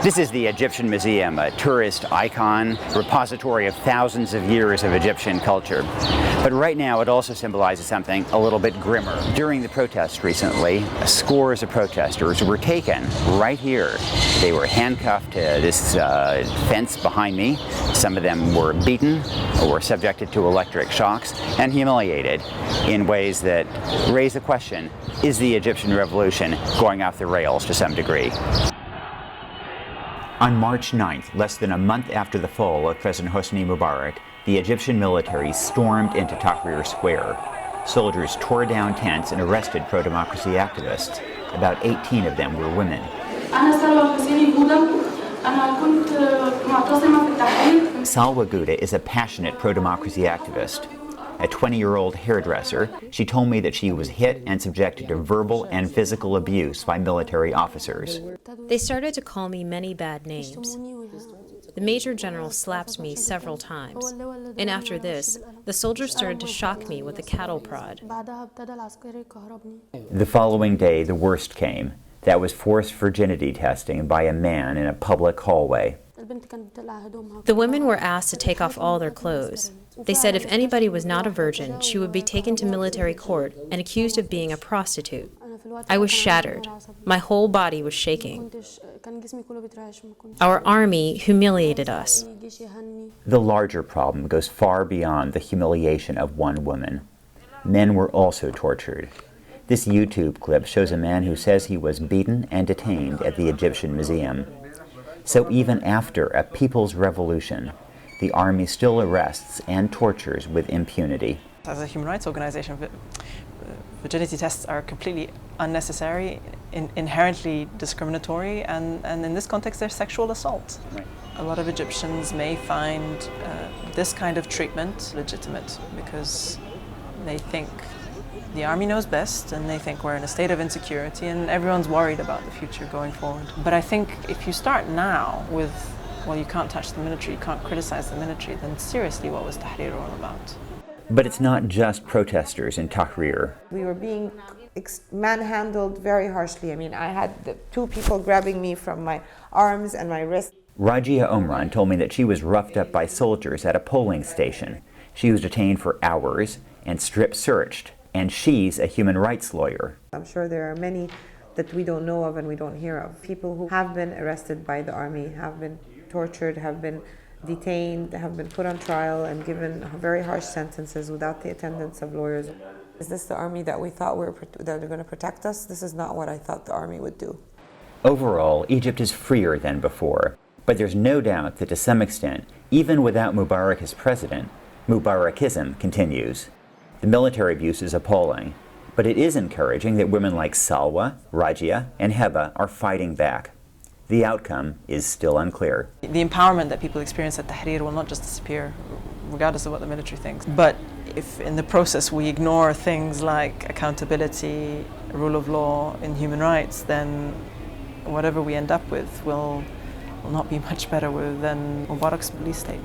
This is the Egyptian Museum, a tourist icon, repository of thousands of years of Egyptian culture. But right now it also symbolizes something a little bit grimmer. During the protests recently, scores of protesters were taken right here. They were handcuffed to this fence behind me. Some of them were beaten or subjected to electric shocks and humiliated in ways that raise the question, is the Egyptian revolution going off the rails to some degree? On March 9th, less than a month after the fall of President Hosni Mubarak, the Egyptian military stormed into Tahrir Square. Soldiers tore down tents and arrested pro-democracy activists. About 18 of them were women. Salwa Gouda is a passionate pro-democracy activist. A 20-year-old hairdresser, she told me that she was hit and subjected to verbal and physical abuse by military officers. They started to call me many bad names. The Major General slapped me several times, and after this, the soldiers started to shock me with a cattle prod. The following day, the worst came. That was forced virginity testing by a man in a public hallway. The women were asked to take off all their clothes. They said if anybody was not a virgin, she would be taken to military court and accused of being a prostitute. I was shattered. My whole body was shaking. Our army humiliated us. The larger problem goes far beyond the humiliation of one woman. Men were also tortured. This YouTube clip shows a man who says he was beaten and detained at the Egyptian Museum. So even after a people's revolution, the army still arrests and tortures with impunity. As a human rights organization, virginity tests are completely unnecessary, inherently discriminatory, and in this context they're sexual assault. Right. A lot of Egyptians may find this kind of treatment legitimate because they think the army knows best, and they think we're in a state of insecurity and everyone's worried about the future going forward. But I think if you start now with, well, you can't touch the military, you can't criticize the military, then seriously, what was Tahrir all about? But it's not just protesters in Tahrir. We were being manhandled very harshly. I mean, I had the two people grabbing me from my arms and my wrists. Rajia Omran told me that she was roughed up by soldiers at a polling station. She was detained for hours and strip-searched. And she's a human rights lawyer. I'm sure there are many that we don't know of and we don't hear of. People who have been arrested by the army, have been tortured, have been detained, have been put on trial and given very harsh sentences without the attendance of lawyers. Is this the army that we thought that were going to protect us? This is not what I thought the army would do. Overall, Egypt is freer than before. But there's no doubt that to some extent, even without Mubarak as president, Mubarakism continues. The military abuse is appalling, but it is encouraging that women like Salwa, Rajia, and Heba are fighting back. The outcome is still unclear. The empowerment that people experience at Tahrir will not just disappear, regardless of what the military thinks. But if in the process we ignore things like accountability, rule of law, and human rights, then whatever we end up with will not be much better than Mubarak's police state.